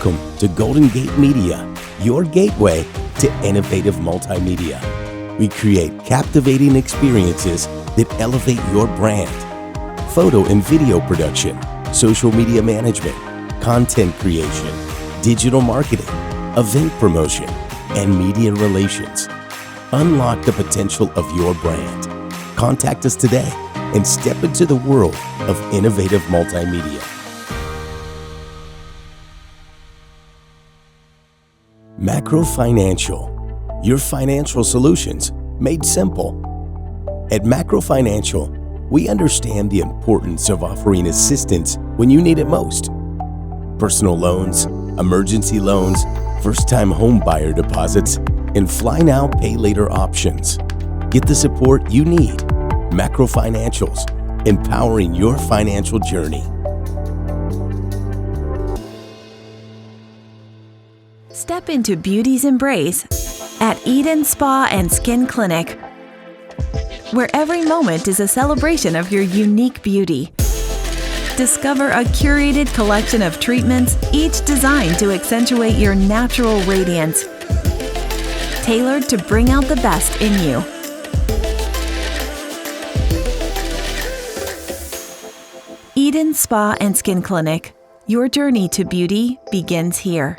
Welcome to Golden Gate Media, your gateway to innovative multimedia. We create captivating experiences that elevate your brand. Photo and video production, social media management, content creation, digital marketing, event promotion, and media relations. Unlock the potential of your brand. Contact us today and step into the world of innovative multimedia. Macro Financial, your financial solutions made simple. At Macro Financial, we understand the importance of offering assistance when you need it most. Personal loans, emergency loans, first-time home buyer deposits, and fly now, pay later options. Get the support you need. Macro Financials, empowering your financial journey. Step into beauty's embrace at Eden Spa and Skin Clinic, where every moment is a celebration of your unique beauty. Discover a curated collection of treatments, each designed to accentuate your natural radiance, tailored to bring out the best in you. Eden Spa and Skin Clinic. Your journey to beauty begins here.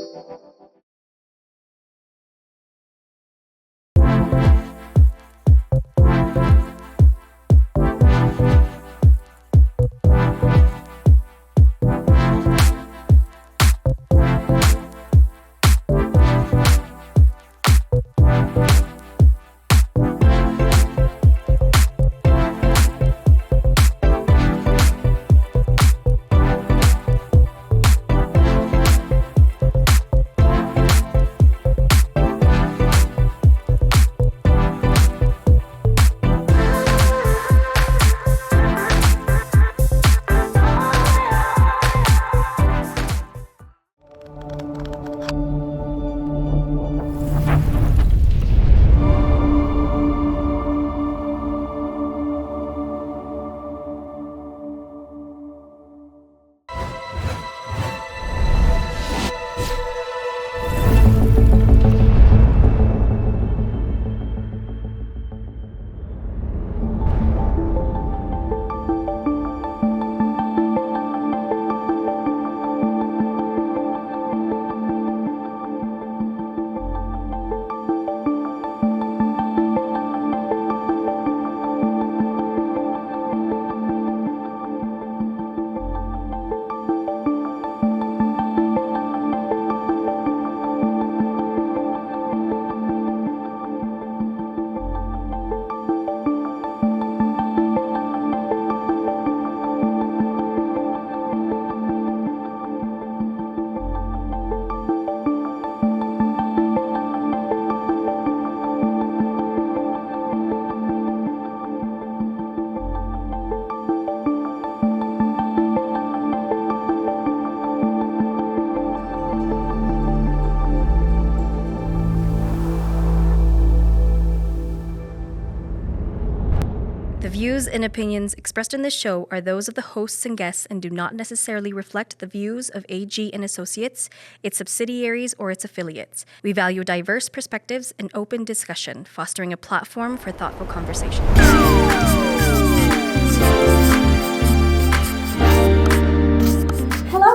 The views and opinions expressed in this show are those of the hosts and guests and do not necessarily reflect the views of AG and Associates, its subsidiaries, or its affiliates. We value diverse perspectives and open discussion, fostering a platform for thoughtful conversation.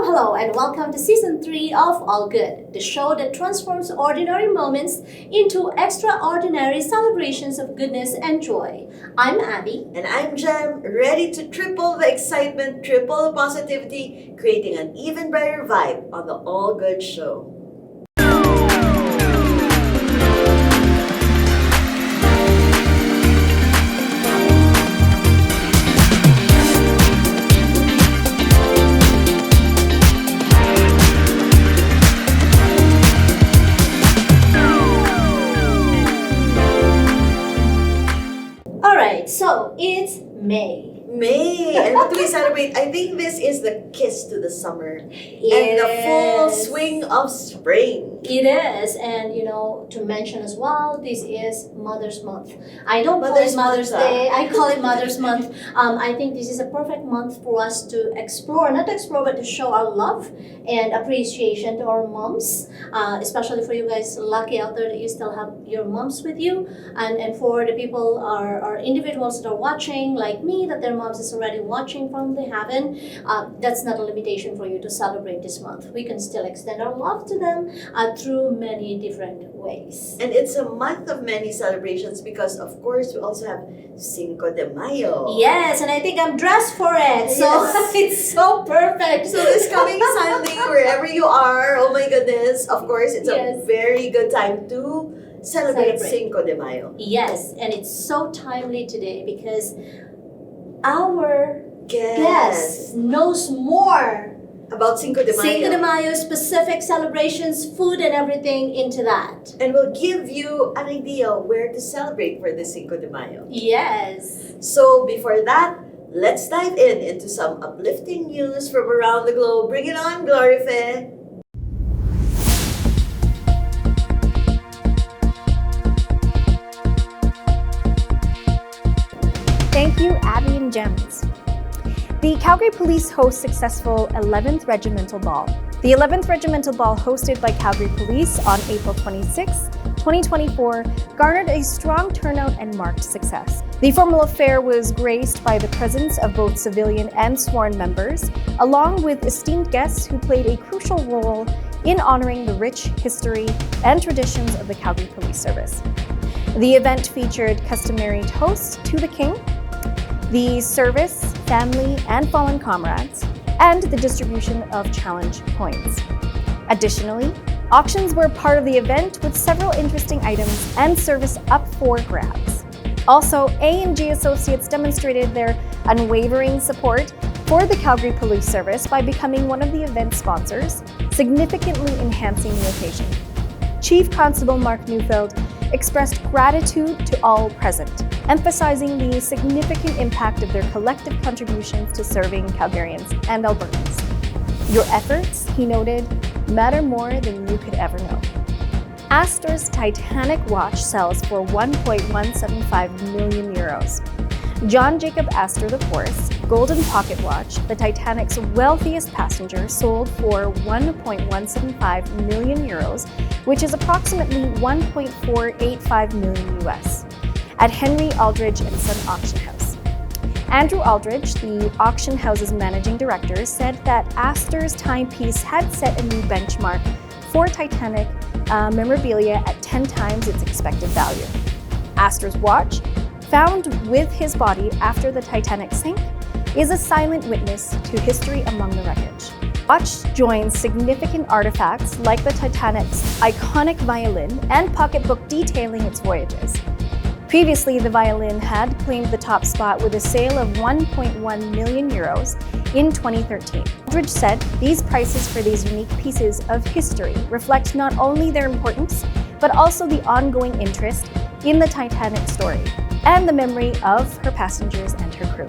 Hello, and welcome to Season 3 of All Good, the show that transforms ordinary moments into extraordinary celebrations of goodness and joy. I'm Abby. And I'm Jem, ready to triple the excitement, triple the positivity, creating an even brighter vibe on the All Good show. Alright, so it's May. May. And what do we celebrate? I think this is the kiss to the summer and the full swing of spring. It is, and to mention as well, this is Mother's Month. I don't call it Mother's Day, I call it Mother's Month. I think this is a perfect month for us to explore, not to explore, but to show our love and appreciation to our moms, especially for you guys lucky out there that you still have your moms with you, and for the people, our individuals that are watching, like me, that their moms is already watching from the heaven. That's not a limitation for you to celebrate this month. We can still extend our love to them through many different ways. And it's a month of many celebrations because, of course, we also have Cinco de Mayo. Yes, and I think I'm dressed for it. So Yes. it's so perfect. So this coming Sunday, wherever you are, oh my goodness, of course, it's a very good time to celebrate Cinco de Mayo. Yes, and it's so timely today because our Guest guest knows more about Cinco de Mayo. Cinco de Mayo, specific celebrations, food and everything into that. And we'll give you an idea where to celebrate for the Cinco de Mayo. Yes. So before that, let's dive into some uplifting news from around the globe. Bring it on, Glorife! Thank you, Abby and Gems. The Calgary Police host successful 11th Regimental Ball. The 11th Regimental Ball, hosted by Calgary Police on April 26, 2024, garnered a strong turnout and marked success. The formal affair was graced by the presence of both civilian and sworn members, along with esteemed guests who played a crucial role in honoring the rich history and traditions of the Calgary Police Service. The event featured customary toasts to the King, the service, family, and fallen comrades, and the distribution of challenge coins. Additionally, auctions were part of the event with several interesting items and service up for grabs. Also, A&G Associates demonstrated their unwavering support for the Calgary Police Service by becoming one of the event sponsors, significantly enhancing the occasion. Chief Constable Mark Neufeld expressed gratitude to all present, emphasizing the significant impact of their collective contributions to serving Calgarians and Albertans. Your efforts, he noted, matter more than you could ever know. Astor's Titanic watch sells for 1.175 million euros. John Jacob Astor IV's golden pocket watch, the Titanic's wealthiest passenger, sold for 1.175 million euros, which is approximately 1.485 million US, at Henry Aldridge and Son Auction House. Andrew Aldridge, the auction house's managing director, said that Astor's timepiece had set a new benchmark for Titanic memorabilia at 10 times its expected value. Astor's watch, found with his body after the Titanic sank, is a silent witness to history among the wreckage. Watch joins significant artifacts like the Titanic's iconic violin and pocketbook detailing its voyages. Previously, the violin had claimed the top spot with a sale of 1.1 million euros in 2013. Aldridge said these prices for these unique pieces of history reflect not only their importance, but also the ongoing interest in the Titanic story and the memory of her passengers and her crew.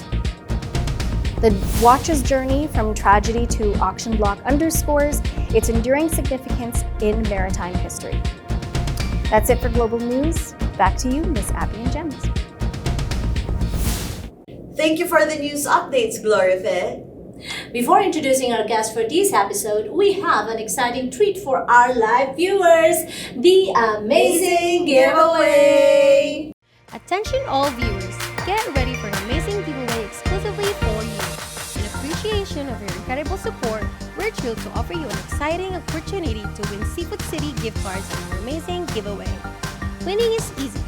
The watch's journey from tragedy to auction block underscores its enduring significance in maritime history. That's it for Global News. Back to you, Miss Abby and Gems. Thank you for the news updates, Glorife. Before introducing our guest for this episode, we have an exciting treat for our live viewers, the amazing giveaway. Attention all viewers, get ready for an amazing giveaway exclusively for you. In appreciation of your incredible support, we're thrilled to offer you an exciting opportunity to win Seafood City gift cards in our amazing giveaway. Winning is easy.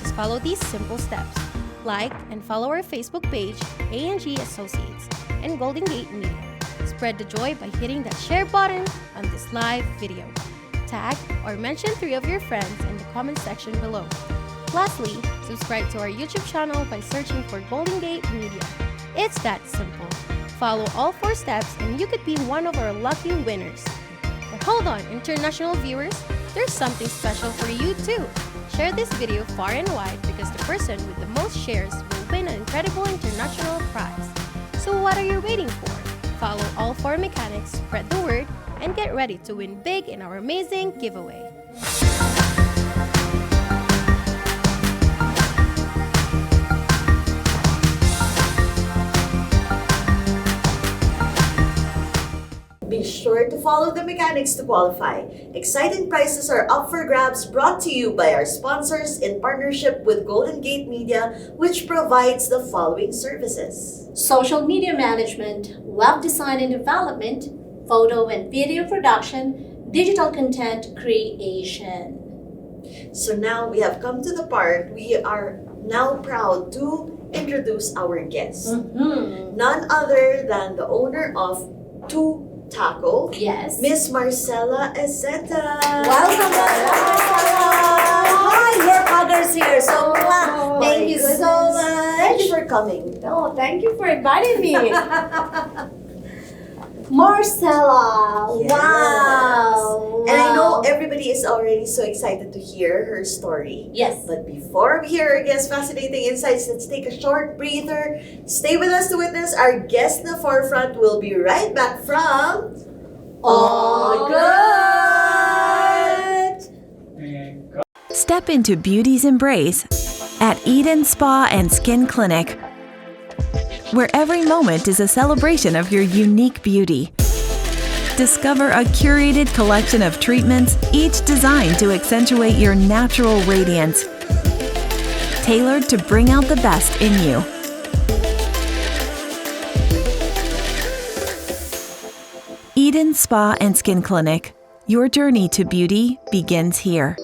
Just follow these simple steps. Like and follow our Facebook page, A&G Associates, and Golden Gate Media. Spread the joy by hitting that share button on this live video. Tag or mention 3 of your friends in the comment section below. Lastly, subscribe to our YouTube channel by searching for Golden Gate Media. It's that simple. Follow all 4 steps and you could be one of our lucky winners. But hold on, international viewers, there's something special for you too. Share this video far and wide because the person with the most shares will win an incredible international prize. So what are you waiting for? Follow all 4 mechanics, spread the word, and get ready to win big in our amazing giveaway. Be sure to follow the mechanics to qualify. Exciting prizes are up for grabs, brought to you by our sponsors in partnership with Golden Gate Media, which provides the following services: social media management, web design and development, photo and video production, digital content creation. So now we have come to the part we are now proud to introduce our guest. None other than the owner of Two Taco, Yes. Miss Marcela Ezeta. Welcome, Marcela. Hi, your mother's here. So, Oh thank my you goodness. so much. Thank you for coming. Oh, thank you for inviting me. Marcela, Yes. wow. And I know Wow. everybody is already so excited to hear her story. Yes. But before we hear our guest's fascinating insights, let's take a short breather. Stay with us to witness our guest in the forefront. We'll be right back from All good. Step into beauty's embrace at Eden Spa and Skin Clinic, where every moment is a celebration of your unique beauty. Discover a curated collection of treatments, each designed to accentuate your natural radiance, tailored to bring out the best in you. Eden Spa and Skin Clinic. Your journey to beauty begins here.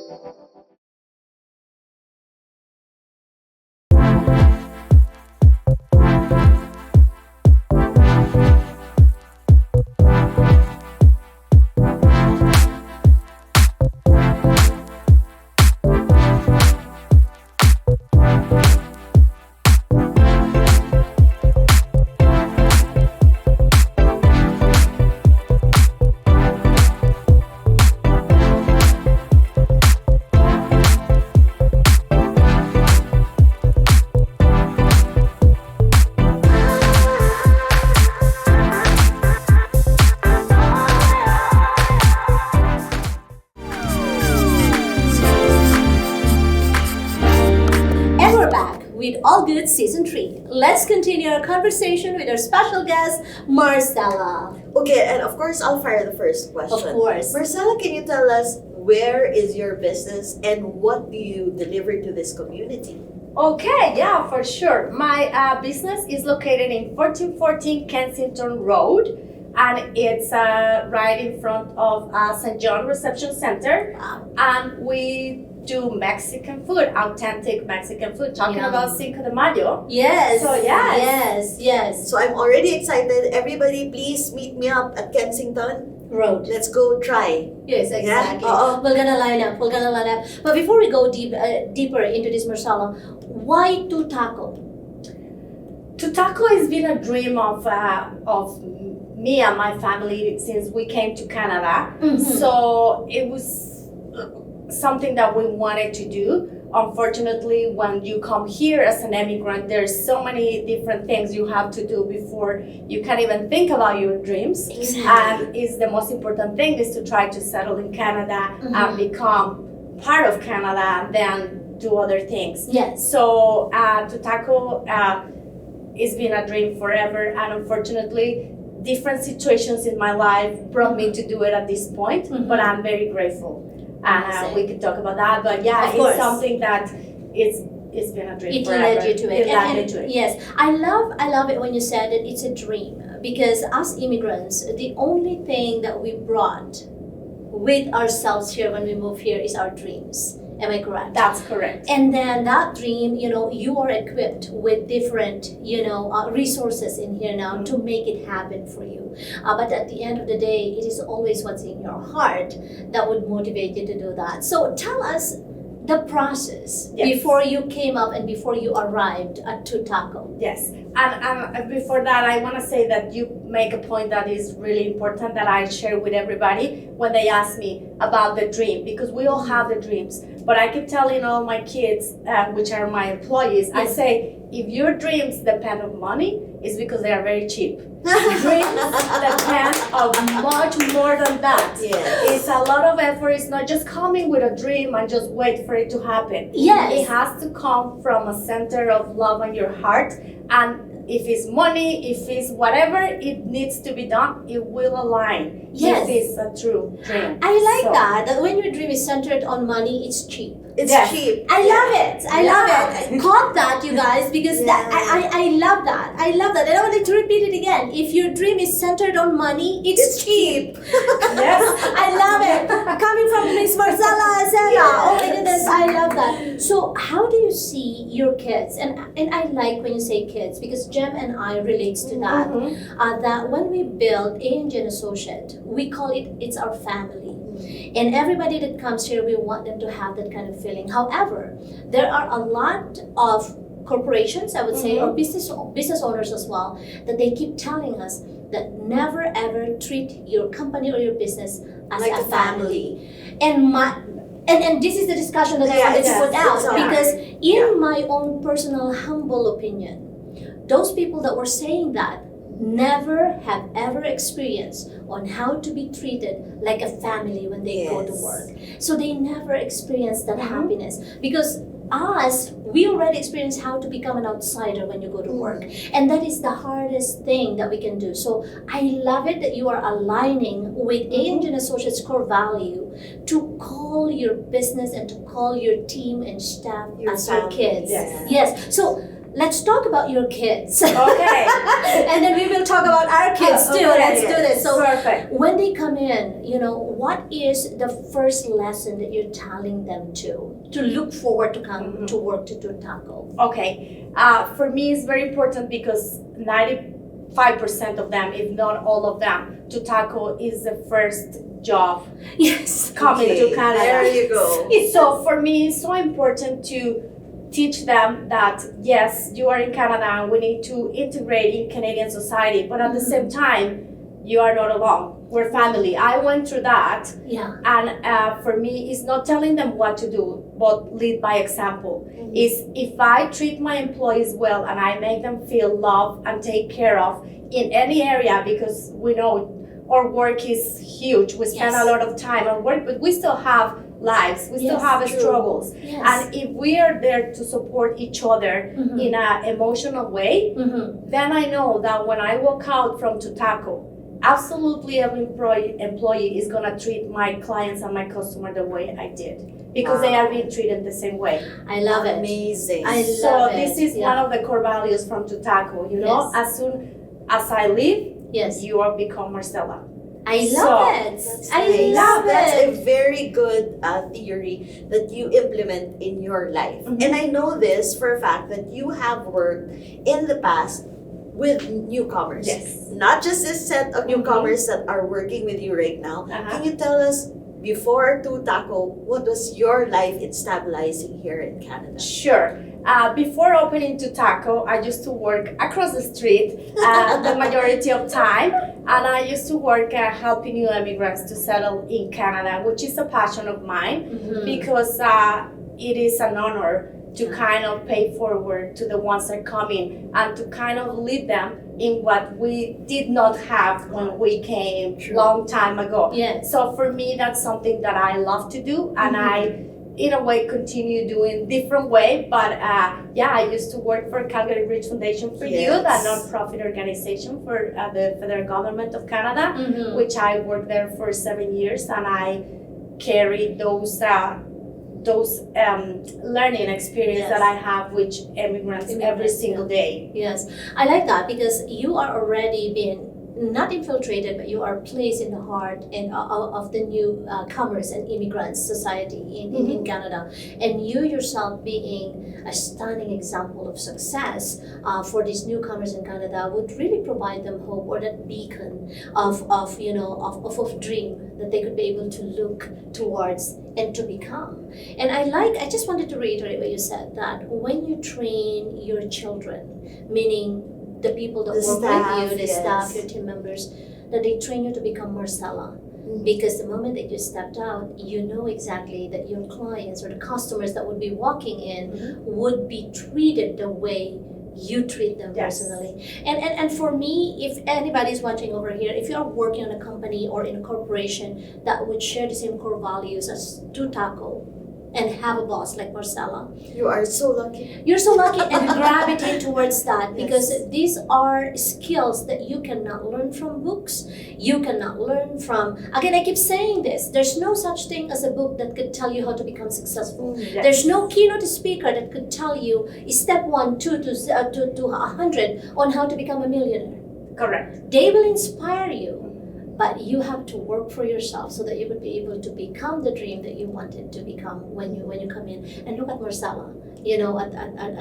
And we're back with All Good Season 3. Let's continue our conversation with our special guest, Marcela. Okay, and of course, I'll fire the first question. Of course. Marcela, can you tell us where is your business and what do you deliver to this community? Okay, yeah, for sure. My business is located in 1414 Kensington Road, and it's right in front of St. John Reception Center. And we do Mexican food, authentic Mexican food, talking Yum. about Cinco de Mayo. Yes. So, yes. Yes. So I'm already excited. Everybody, please meet me up at Kensington. Road. Let's go try. Yes, exactly. Oo. We're gonna line up. But before we go deeper into this, Marcela, why Two Taco? To taco has been a dream of me and my family since we came to Canada. So it was something that we wanted to do. Unfortunately, when you come here as an immigrant, there's so many different things you have to do before you can even think about your dreams. Exactly. And is the most important thing is to try to settle in Canada and become part of Canada and then do other things. Yes. So to tackle it's been a dream forever, and unfortunately different situations in my life brought me to do it at this point, but I'm very grateful. And we could talk about that, but yeah, Of course. it's something that it's been a dream It forever. led you to it. It led me to it. Yes, I love it when you said that it's a dream, because as immigrants, the only thing that we brought with ourselves here when we move here is our dreams. Am I correct? That's correct. And then that dream, you are equipped with different, resources in here now to make it happen for you. But at the end of the day, it is always what's in your heart that would motivate you to do that. So tell us the process before you came up and before you arrived at Two Taco. Yes, and before that, I want to say that you make a point that is really important that I share with everybody when they ask me about the dream, because we all have the dreams. But I keep telling all my kids, which are my employees, I say, if your dreams depend on money, is because they are very cheap. Dreams depend on much more than that. Yes. It's a lot of effort. It's not just coming with a dream and just wait for it to happen. Yes. It has to come from a center of love in your heart, and if it's money, if it's whatever it needs to be done, it will align. Yes. If it's a true dream. I like So, that when your dream is centered on money, it's cheap. It's Yes. cheap. I love it. I Yeah. love it. Caught that, you guys, because that, I love that. I love that. And I wanted to repeat it again. If your dream is centered on money, it's cheap. Yes. I love it. Coming from Miss Marcela Acera. Yes. Oh my goodness, I love that. So how do you see your kids? And I like when you say kids because Jem and I relates to that. That when we build A&G and Associate, we call it's our family. And everybody that comes here, we want them to have that kind of feeling. However, there are a lot of corporations, I would say, or business owners as well, that they keep telling us that never ever treat your company or your business as Like a a family. And this is the discussion that I wanted to put out, exactly. because in my own personal humble opinion, those people that were saying that never have ever experienced on how to be treated like a family when they go to Yes. work. So they never experience that happiness, because us, we already experience how to become an outsider when you go to work, and that is the hardest thing that we can do. So I love it that you are aligning with A&G and Associates core value to call your business and to call your team and staff Your as your family, kids. yes. Yes. So let's talk about your kids. Okay. And then we will talk about our kids too. Okay, Let's do this. So perfect. when they come in, what is the first lesson that you're telling them to look forward to come to work to do taco? Okay. For me, it's very important because 95% of them, if not all of them, to taco is the first job Yes. coming Okay, to Canada. there you go. So for me, it's so important to teach them that yes, you are in Canada and we need to integrate in Canadian society, but at the same time, you are not alone. We're family. I went through that, Yeah. and for me, it's not telling them what to do, but lead by example. Is if I treat my employees well and I make them feel loved and take care of in any area, because we know our work is huge. We spend Yes. a lot of time on work, but we still have lives. We still Yes, have true. struggles. Yes. And if we are there to support each other in an emotional way, then I know that when I walk out from Tutaco, absolutely every employee is gonna treat my clients and my customer the way I did. Because they are being treated the same way. I love it. Amazing. I So love this it. is one of the core values from Tutaco, you know? Yes. As soon as I leave, Yes. you are become Marcella. I So, love it. That's I nice. love That's it. a very good theory that you implement in your life. Mhm. And I know this for a fact that you have worked in the past with newcomers. Yes. Not just this set of newcomers that are working with you right now. Can you tell us, before to Taco, what was your life in stabilizing here in Canada? Sure. Before opening to Taco, I used to work across the street the majority of time, and I used to work helping new immigrants to settle in Canada, which is a passion of mine because it is an honor to kind of pay forward to the ones that are coming and to kind of lead them in what we did not have when we came long time ago. Yes. So for me, that's something that I love to do, and I in a way continue doing different way, but I used to work for Calgary Bridge Foundation for Youth, a non-profit organization for the federal government of Canada, which I worked there for 7 years, and I carry those learning experience that I have with immigrants every single day. Yes, I like that because you are already being not infiltrated, but you are placed in the heart and of the new comers and immigrants society in Canada, and you yourself being a stunning example of success for these newcomers in Canada would really provide them hope, or that beacon of dream that they could be able to look towards and to become. And I just wanted to reiterate what you said, that when you train your children, meaning the people that work with you, the staff, your team members, that they train you to become Marcella. Because the moment that you stepped out, you know exactly that your clients or the customers that would be walking in would be treated the way you treat them Yes. personally. And for me, if anybody's watching over here, if you are working on a company or in a corporation that would share the same core values as Two Taco and have a boss like Marcella, You are so lucky. you're so lucky and gravitate towards that, because Yes. these are skills that you cannot learn from books. You cannot learn from, again, I keep saying this, there's no such thing as a book that could tell you how to become successful. Yes. There's no keynote speaker that could tell you step 1, 2 to 100 on how to become a millionaire. Correct. They will inspire you, but you have to work for yourself so that you would be able to become the dream that you wanted to become when you come in. And look at Marcella,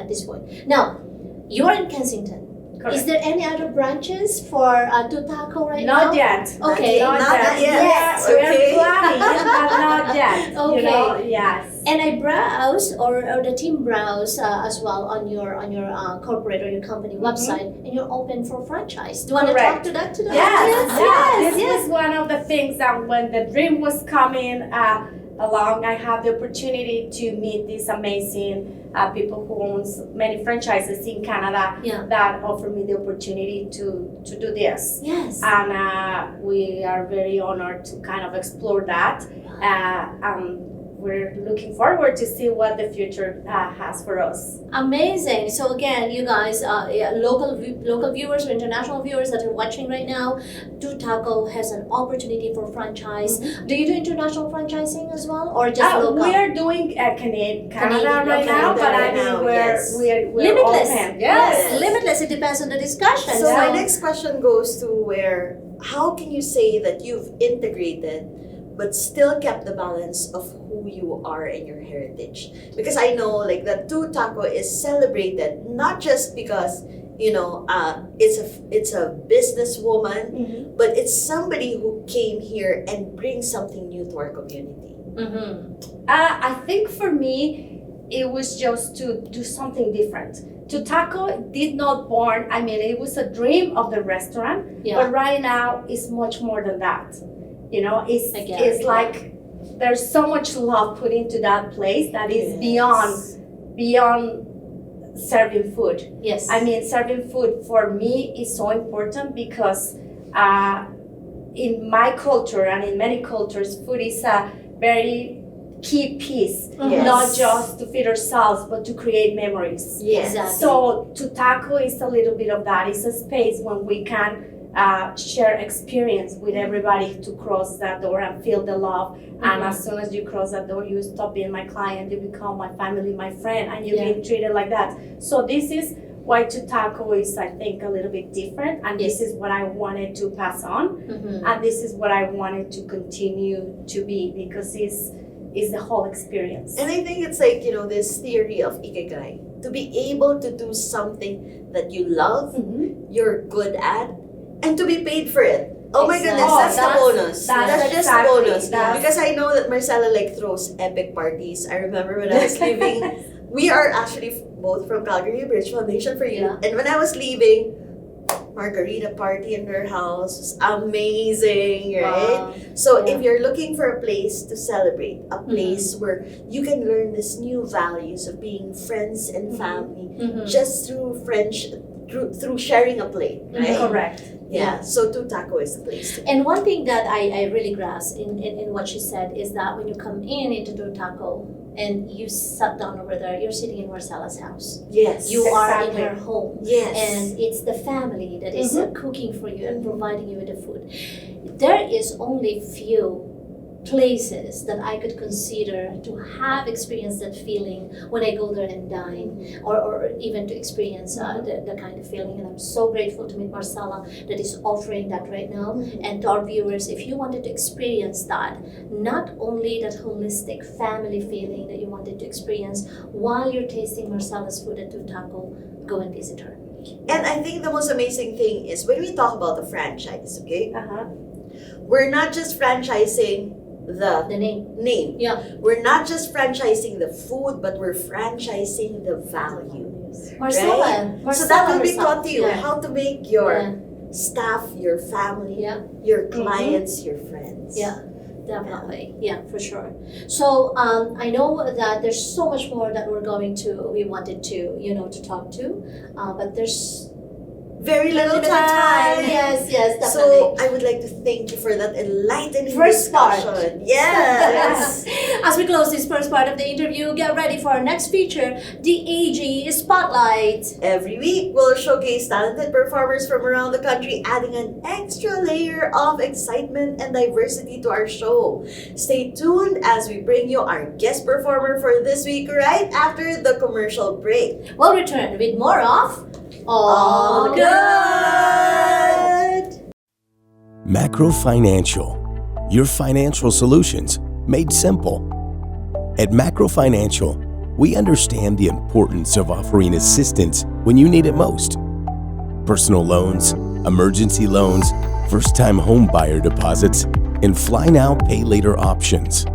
at this point. Now, you're in Kensington. Correct. Is there any other branches for Two Taco right now? Not yet. Okay. Not Not yet. yet. Yes, Okay. we're planning, but not yet. Okay. Yes. And I browse, or the team browse as well on your corporate or your company website, and you're open for franchise. Do you want to Correct. talk to that today? Yes. This was one of the things that when the dream was coming along, I had the opportunity to meet these amazing people who owns many franchises in Canada Yeah. that offered me the opportunity to do this. Yes. And we are very honored to kind of explore that. We're looking forward to see what the future has for us. Amazing. So again, you guys, local viewers or international viewers that are watching right now, Two Taco has an opportunity for franchise. Do you do international franchising as well, or just local? We are doing Canada Canadian, right okay. now, but I Right now, mean yes. we're Limitless. open. Yes. Limitless. It depends on the discussion. So my next question goes to how can you say that you've integrated but still kept the balance of who you are and your heritage? Because I know like that Two Taco is celebrated not just because it's a businesswoman, Mhm. but it's somebody who came here and brings something new to our community. I think for me, it was just to do something different. Two Taco did not born. I mean, it was a dream of the restaurant, Yeah. but right now it's much more than that. It's I get it. it's like there's so much love put into that place that is Yes. beyond serving food. Yes. I mean, serving food for me is so important because in my culture and in many cultures, food is a very key piece, Yes. not just to feed ourselves, but to create memories. Yes. Exactly. So Two Taco is a little bit of that. It's a space when we can share experience with everybody to cross that door and feel the love. And as soon as you cross that door, you stop being my client, you become my family, my friend, and you're being treated like that. So this is why Two Taco is, I think, a little bit different. And this is what I wanted to pass on. And this is what I wanted to continue to be, because it's the whole experience. And I think it's like, this theory of ikigai. To be able to do something that you love, you're good at, and to be paid for it. Oh my Exactly. goodness, that's the That's- bonus. that's That's just the exactly- bonus. that's- Because I know that Marcella throws epic parties. I remember when I was leaving, we are actually both from Calgary Bridge Foundation for Youth. Yeah. And when I was leaving, margarita party in her house was amazing, right? Wow. So Yeah. if you're looking for a place to celebrate, a place where you can learn these new values of being friends and family just through through sharing a plate, right? Correct. Yeah. So Two Taco is the place to be. And one thing that I really grasp in what she said is that when you come into Two Taco and you sat down over there, you're sitting in Marcella's house. Yes. You are in Exactly. her home. Yes. And it's the family that is cooking for you and providing you with the food. There is only few places that I could consider to have experienced that feeling when I go there and dine, or even to experience the kind of feeling. And I'm so grateful to meet Marcella that is offering that right now. And to our viewers, if you wanted to experience that, not only that holistic family feeling that you wanted to experience while you're tasting Marcella's food at Two Taco, go and visit her. And I think the most amazing thing is when we talk about the franchise, okay? Uh-huh. We're not just franchising the The name. name. Yeah. We're not just franchising the food, but we're franchising the value. Marcella. Right? Marcella So that will be herself. taught to you Yeah. how to make your Yeah. staff, your family, Yeah. your clients, your friends. Yeah. Definitely, yeah, for sure. So I know that there's so much more that we wanted to, to talk to, but there's very little limited time. Yes, yes, So definitely. I would like to thank you for that enlightening First part. discussion. Yes. As we close this first part of the interview, get ready for our next feature, the AG Spotlight. Every week, we'll showcase talented performers from around the country, adding an extra layer of excitement and diversity to our show. Stay tuned as we bring you our guest performer for this week right after the commercial break. We'll return with more of All Good. Macro Financial, your financial solutions made simple. At Macro Financial, we understand the importance of offering assistance when you need it most. Personal loans, emergency loans, first-time home buyer deposits, and fly now, pay later options.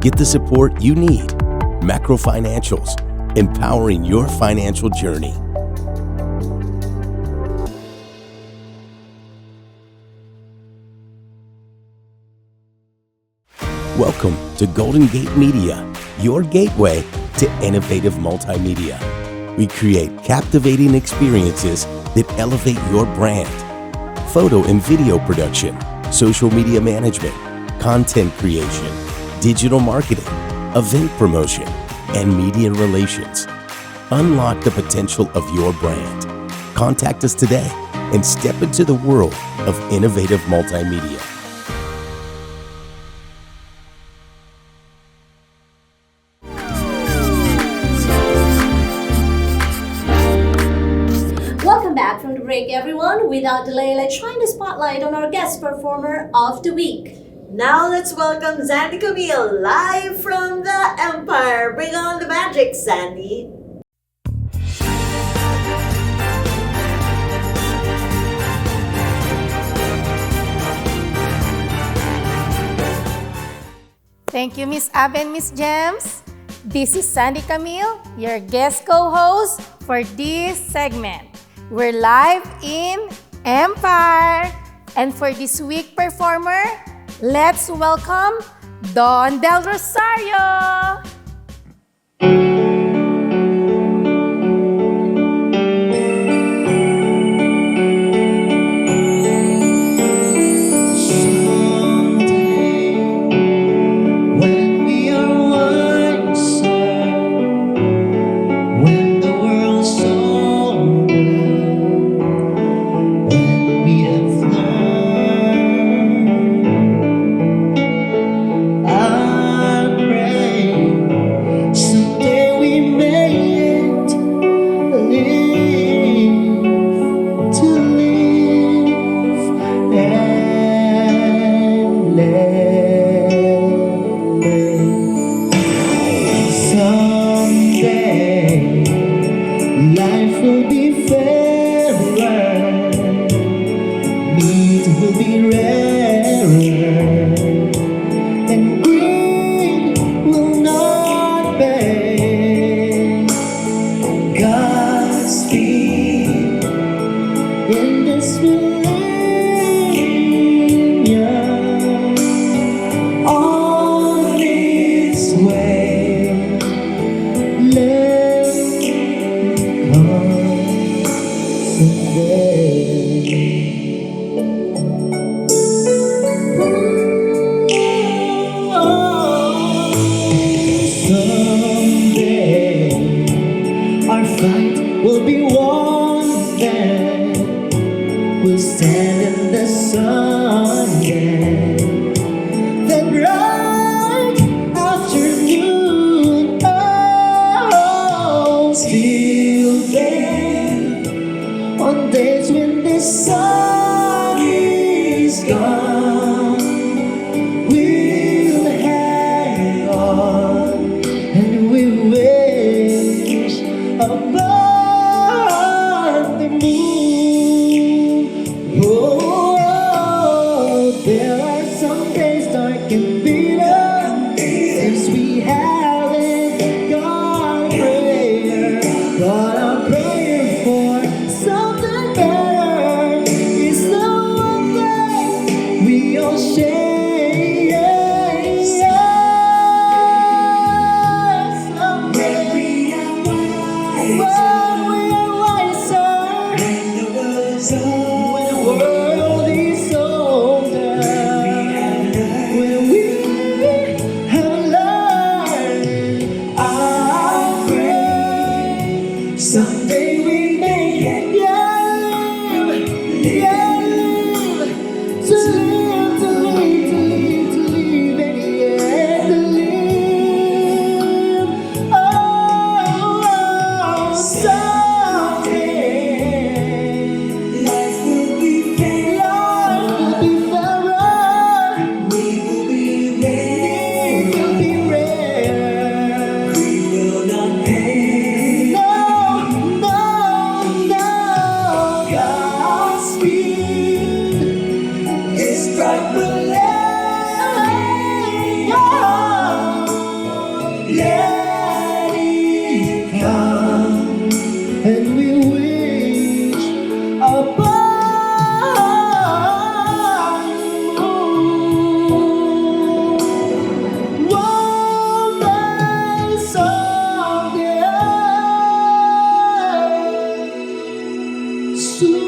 Get the support you need. Macro Financials, empowering your financial journey. Welcome to Golden Gate Media, your gateway to innovative multimedia. We create captivating experiences that elevate your brand. Photo and video production, social media management, content creation, digital marketing, event promotion, and media relations. Unlock the potential of your brand. Contact us today and step into the world of innovative multimedia. Welcome back from the break, everyone. Without delay, let's shine the spotlight on our guest performer of the week. Now let's welcome Zandy Camille live from the Empire. Bring on the magic, Zandy. Thank you, Miss Ab and Miss Gems. This is Sandy Camille, your guest co-host for this segment. We're live in Empire. And for this week performer, let's welcome Don Del Rosario. When the world is older, when we have learned our way, someday we may live, to live, to live, to live, to live, and yet to live. Oh, someday life will be fairer. We will be rare. We will not pay. No, no, no. God's speed is bright, but let it come, and we wish upon one day someday soon.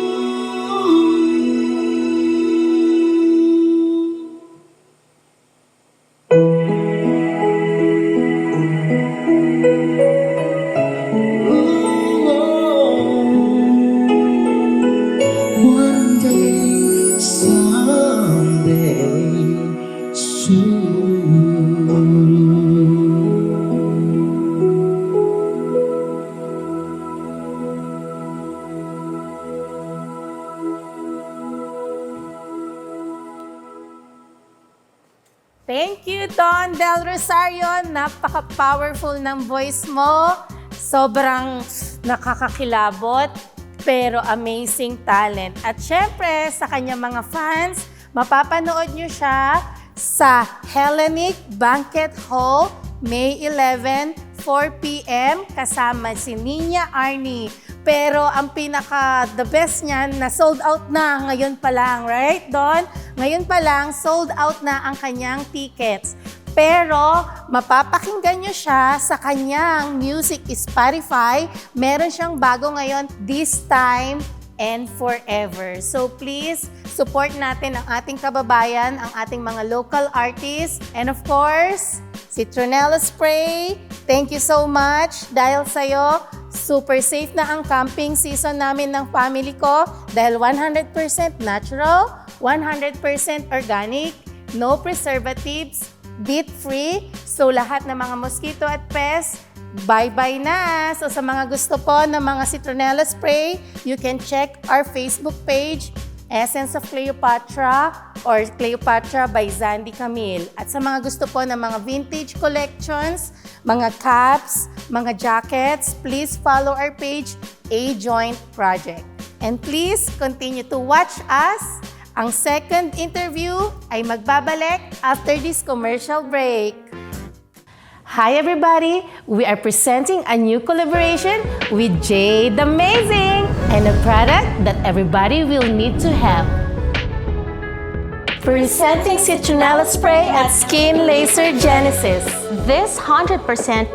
One day, someday, Thank you, Don Del Rosario. Napaka-powerful ng voice mo. Sobrang nakakakilabot, pero amazing talent. At syempre, sa kanyang mga fans, mapapanood nyo siya sa Hellenic Banquet Hall, May 11, 4 p.m. kasama si Nina Arnie. Pero ang the best niyan, na sold out na ngayon pa lang, right, Don? Ngayon pa lang, sold out na ang kanyang tickets. Pero mapapakinggan nyo siya sa kanyang music Spotify. Meron siyang bago ngayon, This Time and Forever. So please, support natin ang ating kababayan, ang ating mga local artists. And of course, Citronella Spray, thank you so much dahil sa'yo, super safe na ang camping season namin ng family ko dahil 100% natural, 100% organic, no preservatives, DEET-free. So lahat ng mga mosquito at pests, bye-bye na! So sa mga gusto po ng mga Citronella Spray, you can check our Facebook page, Essence of Cleopatra or Cleopatra by Zandy Camille. At sa mga gusto po ng mga vintage collections, mga caps, mga jackets, please follow our page, A Joint Project. And please continue to watch us. Ang second interview ay magbabalik after this commercial break. Hi everybody! We are presenting a new collaboration with Jade Amazing and a product that everybody will need to have. Presenting Citronella Spray at Skin Laser Genesis. This 100%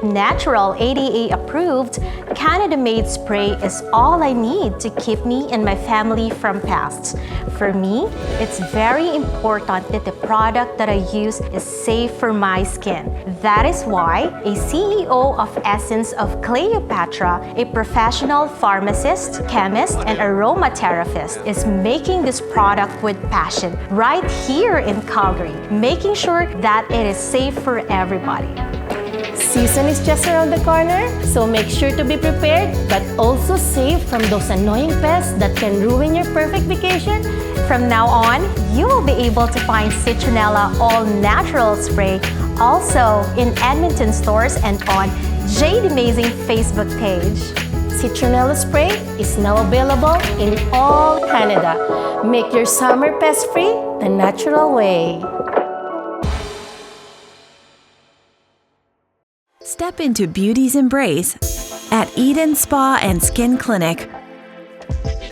natural ADA approved Canada-made spray is all I need to keep me and my family from pests. For me, it's very important that the product that I use is safe for my skin. That is why a CEO of Essence of Cleopatra, a professional pharmacist, chemist, and aromatherapist, is making this product with passion right here in Calgary, making sure that it is safe for everybody. Season is just around the corner, so make sure to be prepared, but also safe from those annoying pests that can ruin your perfect vacation. From now on, you will be able to find Citronella All Natural Spray also in Edmonton stores and on Jade Amazing Facebook page. Citronella Spray is now available in all Canada. Make your summer pest-free the natural way. Step into beauty's embrace at Eden Spa and Skin Clinic,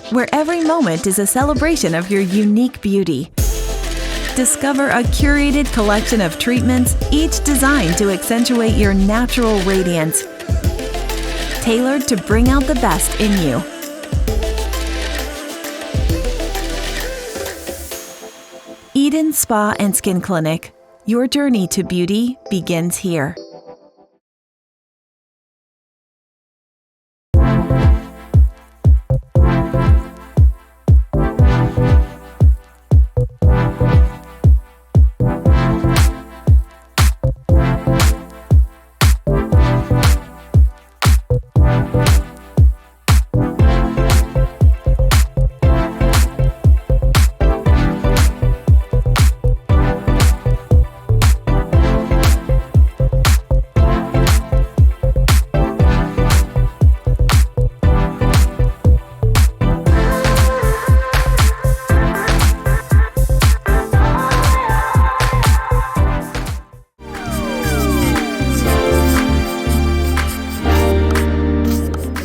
where every moment is a celebration of your unique beauty. Discover a curated collection of treatments, each designed to accentuate your natural radiance, tailored to bring out the best in you. Eden Spa and Skin Clinic. Your journey to beauty begins here.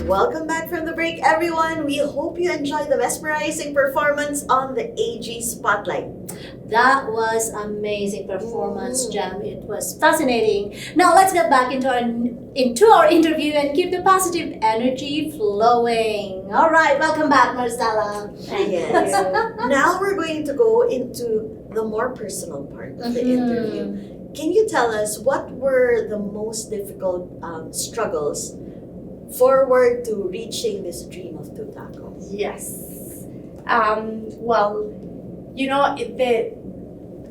Welcome back from the break, everyone. We hope you enjoyed the mesmerizing performance on the AG Spotlight. That was amazing performance, Jam. It was fascinating. Now let's get back into our interview and keep the positive energy flowing. All right, welcome back, Marcella. Yes. Now we're going to go into the more personal part of the interview. Can you tell us what were the most difficult struggles forward to reaching this dream of Two Tacos? Yes. Well, you know,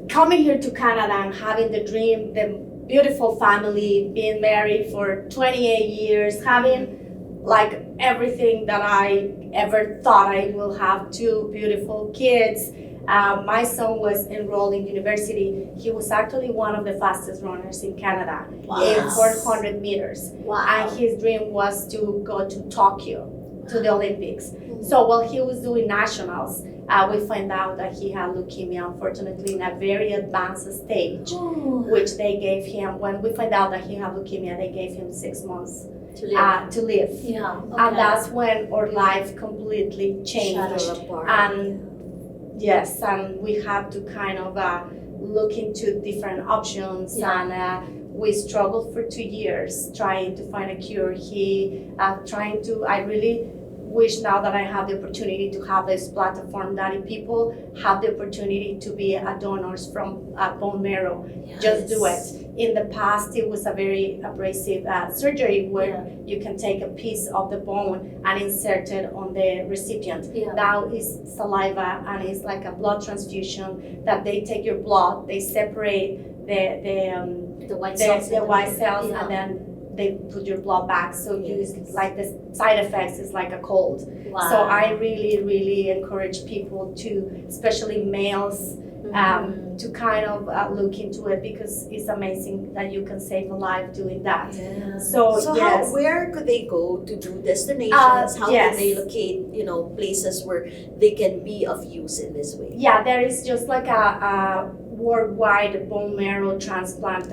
coming here to Canada and having the dream, the beautiful family, being married for 28 years, having like everything that I ever thought I will have, two beautiful kids. My son was enrolled in university. He was actually one of the fastest runners in Canada in 400 meters. Wow. And his dream was to go to Tokyo, to the Olympics. So while he was doing nationals, we found out that he had leukemia, unfortunately, in a very advanced stage, which they gave him. When we found out that he had leukemia, they gave him 6 months to live. Yeah. Okay. And that's when our life completely changed. Shattered apart. And yes, and we had to kind of look into different options, and we struggled for 2 years trying to find a cure. I really wish now that I have the opportunity to have this platform that people have the opportunity to be donors from bone marrow. Just do it. In the past, it was a very abrasive surgery where you can take a piece of the bone and insert it on the recipient. Now it's saliva, and it's like a blood transfusion that they take your blood, they separate the white cells, and then they put your blood back. So like the side effects is like a cold. Wow. So I really encourage people to, especially males, to kind of look into it, because it's amazing that you can save a life doing that. So yes. Where could they go to do destinations? How can they locate, places where they can be of use in this way? Yeah, there is just like a worldwide bone marrow transplant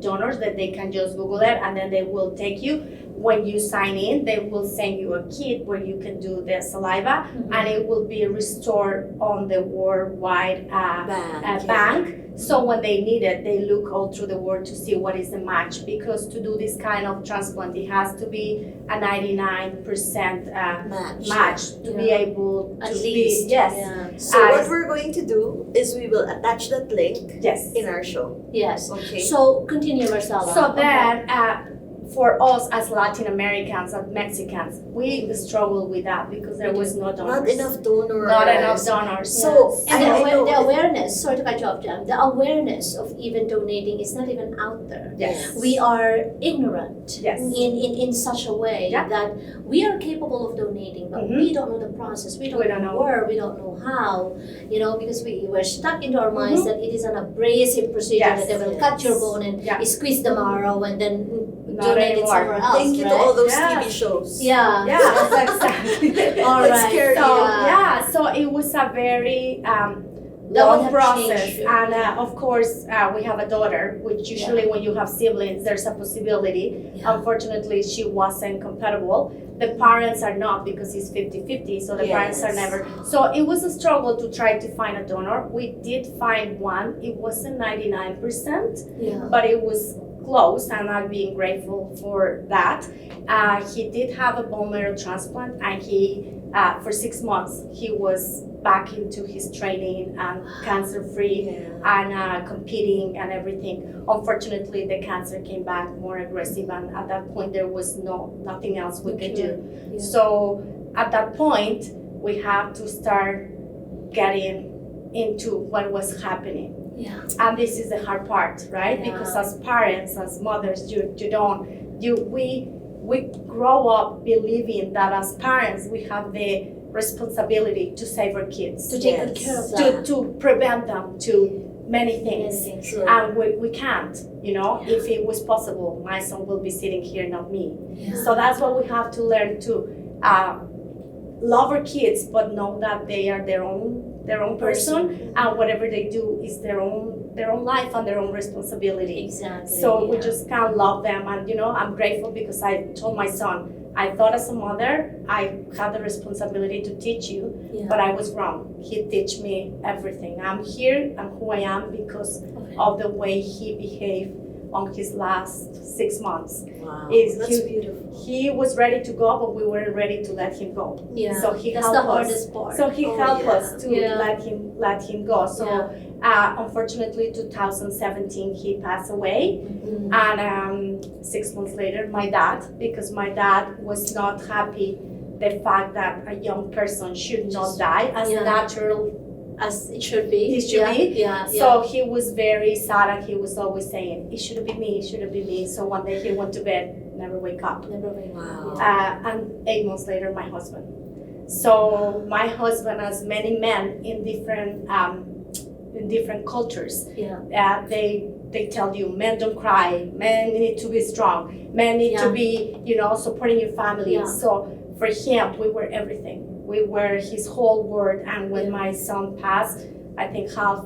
donors that they can just Google it, and then they will take you. When you sign in, they will send you a kit where you can do the saliva, and it will be restored on the worldwide bank. So when they need it, they look all through the world to see what is the match, because to do this kind of transplant, it has to be a 99% match to be able to at least. be, yes. So what we're going to do is we will attach that link in our show. Yes. Okay. So continue, Marcella. So then, for us as Latin Americans and Mexicans, we struggle with that because there was no donors. Not enough donors. Not enough donors. So and the awareness, sorry to cut you off, Jam, the awareness of even donating is not even out there. Yes. We are ignorant Yes. in such a way that we are capable of donating, but we don't know the process. We don't know where, we don't know how, because we're stuck into our minds that it is an abrasive procedure, that they will cut your bone and squeeze the marrow and then donate it somewhere else. Thank you to all those TV shows. Yeah. That's exactly. All right. Scary. So it was a very That would long have process, changed you. and of course we have a daughter, which usually when you have siblings, there's a possibility. Unfortunately, she wasn't compatible. The parents are not, because it's 50-50, so the parents are never. So it was a struggle to try to find a donor. We did find one. It wasn't 99%, but it was close, and I'm being grateful for that. He did have a bone marrow transplant, and he for 6 months, he was back into his training and cancer-free and competing and everything. Unfortunately, the cancer came back more aggressive, and at that point, there was nothing else we could do. Yeah. So at that point, we have to start getting into what was happening. Yeah. And this is the hard part, right? Yeah. Because as parents, as mothers, we grow up believing that as parents we have the responsibility to save our kids, To take good care of them. to prevent them to many things, Sure. and we can't. If it was possible, my son will be sitting here, not me. Yeah. So that's what we have to learn to love our kids, but know that they are their own person, and whatever they do is their own life and their own responsibility. Exactly. So we yeah. just can't love them, and I'm grateful because I told my son, I thought as a mother I had the responsibility to teach you, Yeah. but I was wrong. He teach me everything. I'm here and who I am because of the way he behaved on his last 6 months. Wow, Is that's he- beautiful. He was ready to go, but we weren't ready to let him go. Yeah. So he That's helped the us. hardest part. So he Oh, helped yeah. us to Yeah. let him go. So Yeah. unfortunately, 2017 he passed away, Mhm. and 6 months later, my dad, because my dad was not happy the fact that a young person should not die as Yeah. natural As it should be. it should yeah. be. Yeah. So he was very sad, and he was always saying, "It shouldn't be me. It shouldn't be me." So one day he went to bed, never wake up. Never mind. Wow. Yeah. And 8 months later, my husband. So my husband, as many men in different cultures, Yeah. they tell you men don't cry, men need to be strong, men need to Yeah. be supporting your family. Yeah. So for him, we were everything. We were his whole world. And when Yeah. my son passed, I think half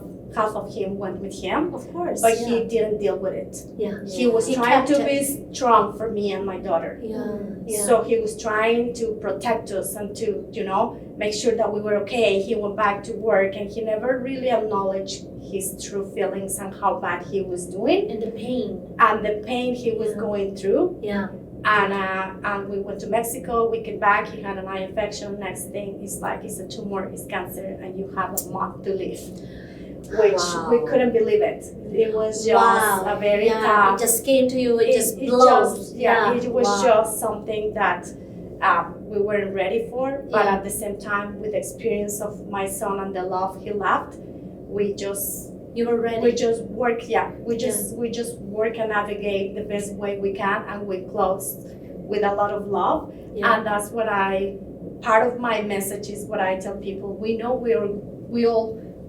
of him went with him, Of course. but yeah. he didn't deal with it. Yeah. He was He trying kept to it. be strong for me and my daughter. Yeah. Yeah. So he was trying to protect us and to, make sure that we were okay. He went back to work, and he never really acknowledged his true feelings and how bad he was doing And the pain. and the pain he was Yeah. going through. Yeah. And we went to Mexico. We came back. He had an eye infection. Next thing is like it's a tumor, it's cancer, and you have a month to live. Which Wow. we couldn't believe it. It was just Wow. a very yeah. tough. It just came to you. It just It blows. just- it was Wow. just something that we weren't ready for. But Yeah. at the same time, with the experience of my son and the love he left, we just You were ready. work. We just work and navigate the best way we can, and we closed with a lot of love. Yeah. And that's what part of my message is what I tell people. We know we all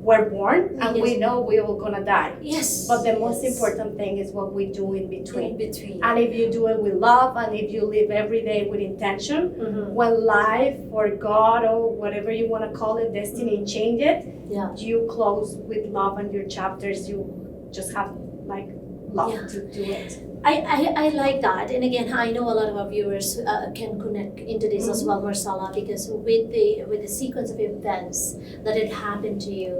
were born, and we Yes. know we all gonna die. Yes. But the most Yes. important thing is what we do in between. In between. And if you do it with love, and if you live every day with intention, Mhm. when life or God or whatever you want to call it, destiny change it, Yeah. you close with love and your chapters. You just have like love Yeah. to do it. I like that, and again, I know a lot of our viewers can connect into this as well, Marcella, because with the sequence of events that had happened to you,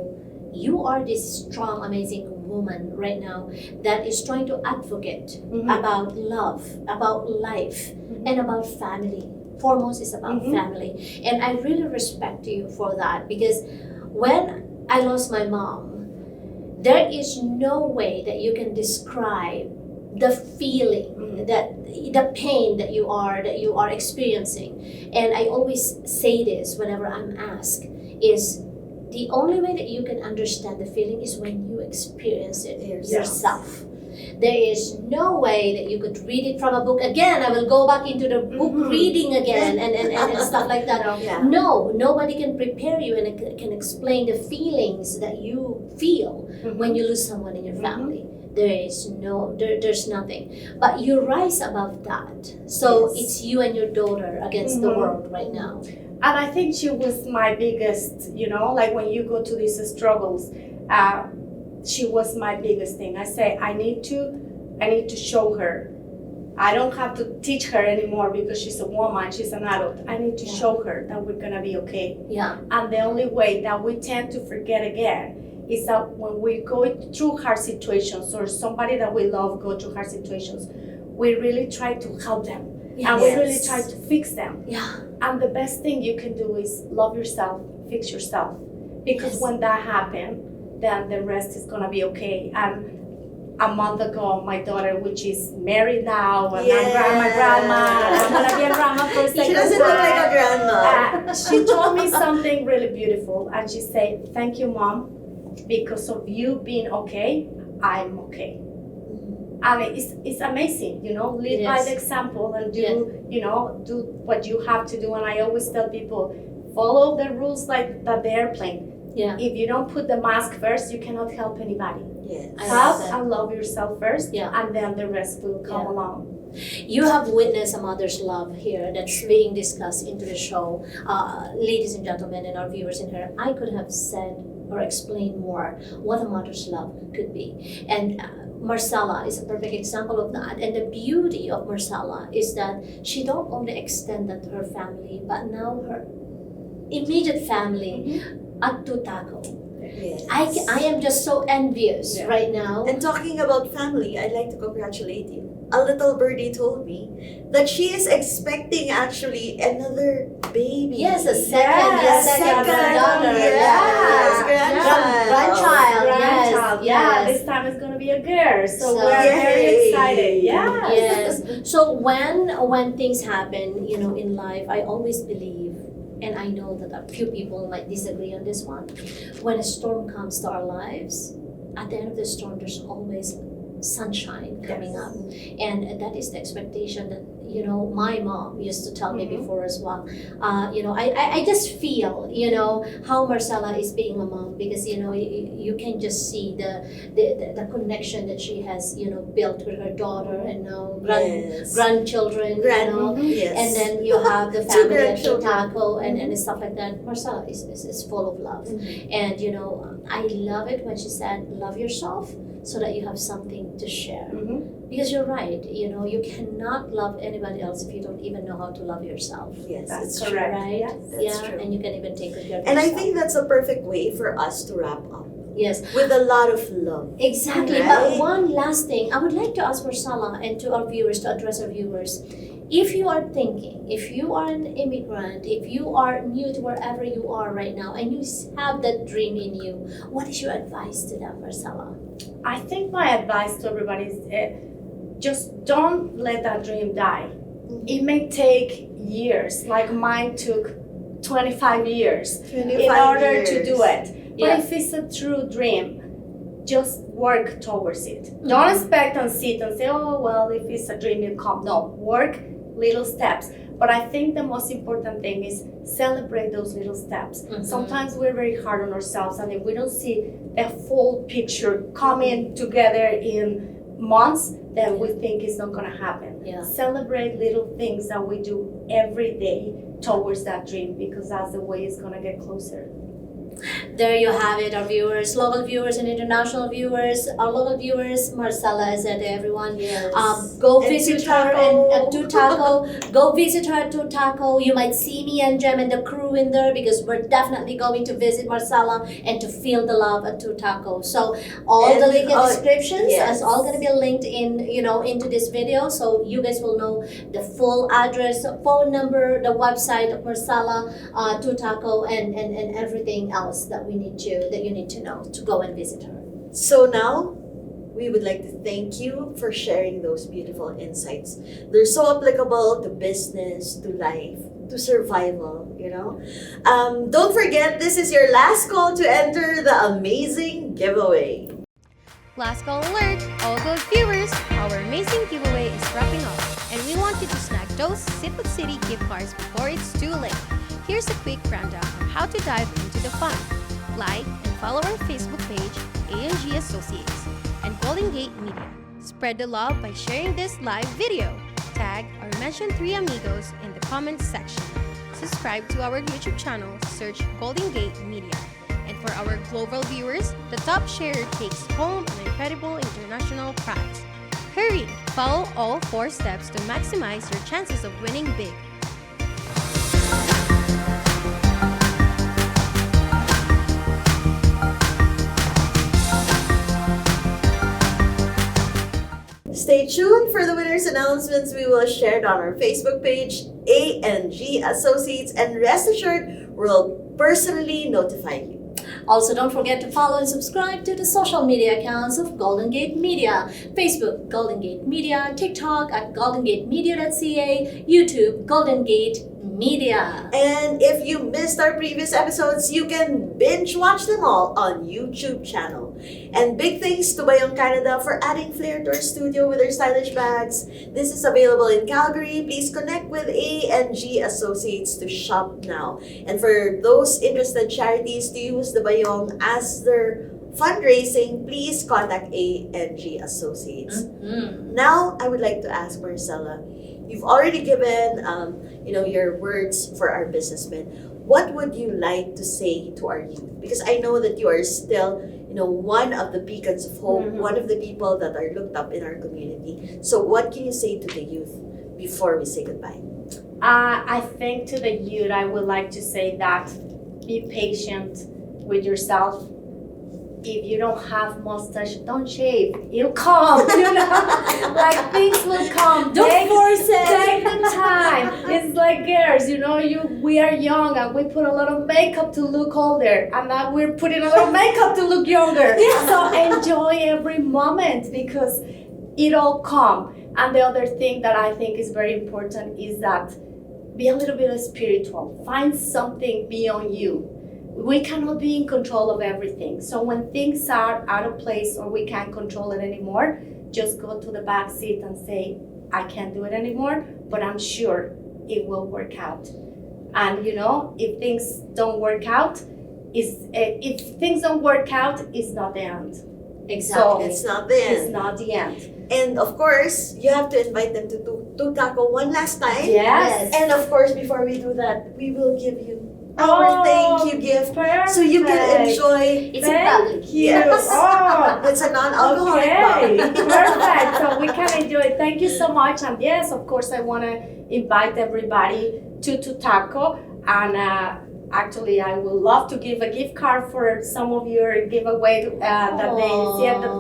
you are this strong, amazing woman right now that is trying to advocate about love, about life, and about family. Foremost is about family, and I really respect you for that, because when I lost my mom, there is no way that you can describe the feeling, that the pain that you are experiencing. And I always say this whenever I'm asked, is the only way that you can understand the feeling is when you experience it yourself. There is no way that you could read it from a book. Again, I will go back into the book reading again and stuff like that. Yeah. No, nobody can prepare you and can explain the feelings that you feel when you lose someone in your family. There is there's nothing. But you rise above that. So Yes. it's you and your daughter against the world right now. And I think she was my biggest, like when you go to these struggles, she was my biggest thing. I say I need to show her. I don't have to teach her anymore because she's a woman, she's an adult. I need to show her that we're gonna be okay. Yeah. And the only way that we tend to forget again is that when we go through hard situations, or somebody that we love go through hard situations, we really try to help them. And we really Yes. try to fix them. Yeah. And the best thing you can do is love yourself, fix yourself. Because Yes. when that happens, then the rest is gonna be okay. And a month ago, my daughter, which is married now, and I'm grandma, and I'm gonna be a grandma for a second She doesn't look like a grandma. she told me something really beautiful, and she said, "Thank you, Mom, because of you being okay, I'm okay." And it's amazing, live by Yes. the example and do, Yeah. do what you have to do. And I always tell people, follow the rules like the airplane. Yeah. If you don't put the mask first, you cannot help anybody. Yes. I Help love that. and love yourself first, Yeah. and then the rest will come Yeah. along. You have witnessed a mother's love here that's being discussed into the show. Ladies and gentlemen, and our viewers in here, I could have said or explained more what a mother's love could be. And Marcella is a perfect example of that. And the beauty of Marcella is that she don't only extend that to her family, but now her immediate family at Tutaco. Yes. I am just so envious Yeah. right now. And talking about family, I'd like to congratulate you. A little birdie told me that she is expecting actually another baby. Yes, a second daughter. Yes, grandchild. Grandchild, Yeah, yes. this time it's gonna be a girl. So, So- we're very Yay. excited. Yes. Yes. So when things happen, in life, I always believe, and I know that a few people might disagree on this one. When a storm comes to our lives, at the end of the storm, there's always sunshine coming up, and that is the expectation that my mom used to tell me before as well. I just feel how Marcella is being a mom, because you can just see the connection that she has built with her daughter, and now Yes. grandchildren, Yes. and then you have the Two family at grandchildren. Taco and stuff like that. Marcella is full of love, and I love it when she said, "Love yourself." So that you have something to share. Because you're right, you cannot love anybody else if you don't even know how to love yourself. Yes, That's it's correct. true. Right? That's true. And you can even take good care of And I yourself. think that's a perfect way for us to wrap up Yes, with a lot of love. exactly. Right? But one last thing, I would like to ask Marcella and to our viewers, to address our viewers. If you are thinking, if you are an immigrant, if you are new to wherever you are right now, and you have that dream in you, what is your advice to them, Marcella? I think my advice to everybody is just don't let that dream die. It may take years, like mine took 25 years in 25 order to years. do it. But Yeah. if it's a true dream, just work towards it. Don't expect and sit and say, oh, well, if it's a dream, it'll come. No, work little steps. But I think the most important thing is celebrate those little steps. Sometimes we're very hard on ourselves, and if we don't see a full picture coming together in months, then we think it's not going to happen. Yeah. Celebrate little things that we do every day towards that dream, because that's the way it's going to get closer. There you have it, our viewers, local viewers and international viewers. Our local viewers, Marcella is there to everyone. Yes. Go And visit to her Taco. at Tutaco. Go visit her at Tutaco. You might see me and Jem and the crew in there, because we're definitely going to visit Marcella and to feel the love at Tutaco. So all the And- link in descriptions yes. is all going to be linked in, into this video, so you guys will know the full address, phone number, the website of Marcella, Tutaco, and everything else that you need to know to go and visit her. So now, we would like to thank you for sharing those beautiful insights. They're so applicable to business, to life, to survival. Don't forget, this is your last call to enter the amazing giveaway. Last call alert! All good viewers, our amazing giveaway is wrapping up, and we want you to snag those Seafood City gift cards before it's too late. Here's a quick rundown on how to dive into the fun. Like and follow our Facebook page, A&G Associates, and Golden Gate Media. Spread the love by sharing this live video. Tag or mention 3 amigos in the comments section. Subscribe to our YouTube channel, search Golden Gate Media. And for our global viewers, the top sharer takes home an incredible international prize. Hurry! Follow all 4 steps to maximize your chances of winning big. Stay tuned for the winners' announcements we will share it on our Facebook page, A&G Associates, and rest assured, we'll personally notify you. Also, don't forget to follow and subscribe to the social media accounts of Golden Gate Media. Facebook, Golden Gate Media. TikTok at goldengatemedia.ca. YouTube, Golden Gate Media. And if you missed our previous episodes, you can binge watch them all on YouTube channel. And big thanks to Bayong Canada for adding flair to our studio with their stylish bags. This is available in Calgary. Please connect with A&G Associates to shop now. And for those interested charities to use the Bayong as their fundraising, please contact A&G Associates. Now, I would like to ask Marcella, you've already given your words for our businessmen. What would you like to say to our youth? Because I know that you are still, one of the beacons of hope, one of the people that are looked up in our community. So what can you say to the youth before we say goodbye? I think to the youth, I would like to say that be patient with yourself. If you don't have mustache, don't shave. It'll come, like things will come. Don't force it. Take the time. It's like girls, we are young and we put a lot of makeup to look older, and now we're putting a lot of makeup to look younger. So enjoy every moment because it'll come. And the other thing that I think is very important is that be a little bit spiritual. Find something beyond you. We cannot be in control of everything. So when things are out of place or we can't control it anymore, just go to the back seat and say, I can't do it anymore, but I'm sure it will work out. And if things don't work out, it's not the end. Exactly. So it's not the end. It's not the end. And of course, you have to invite them to Taco one last time. Yes. And of course, before we do that, we will give you our thank you gift, perfect. so you can enjoy. It's a public. Yes. Oh, It's a non-alcoholic okay. bottle. Perfect. So we can enjoy it. Thank you so much. And yes, of course, I want to invite everybody to Taco. And actually, I would love to give a gift card for some of your giveaway that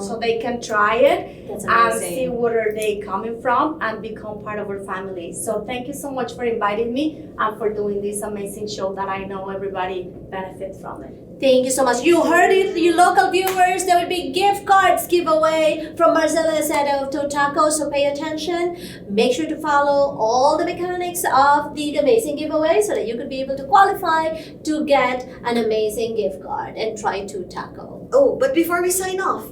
so they can try it. That's And amazing. see where they coming from and become part of our family. So thank you so much for inviting me and for doing this amazing show that I know everybody benefits from it. Thank you so much. You heard it, you local viewers. There will be gift cards giveaway from Marcella Acedo to Taco, so pay attention. Make sure to follow all the mechanics of the amazing giveaway so that you could be able to qualify to get an amazing gift card and try to Taco. Oh, but before we sign off,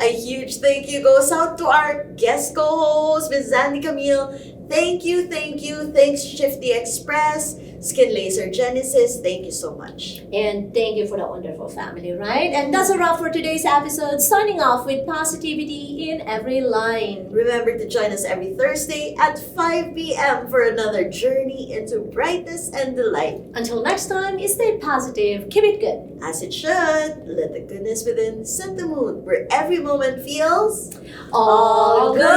a huge thank you goes out to our guest co-host, Ms. Zandy Camille. Thank you. Thanks, Shifty Express, Skin Laser Genesis. Thank you so much. And thank you for the wonderful family, right? And that's a wrap for today's episode. Signing off with positivity in every line. Remember to join us every Thursday at 5 p.m. for another journey into brightness and delight. Until next time, stay positive. Keep it good. As it should, let the goodness within set the mood where every moment feels All good.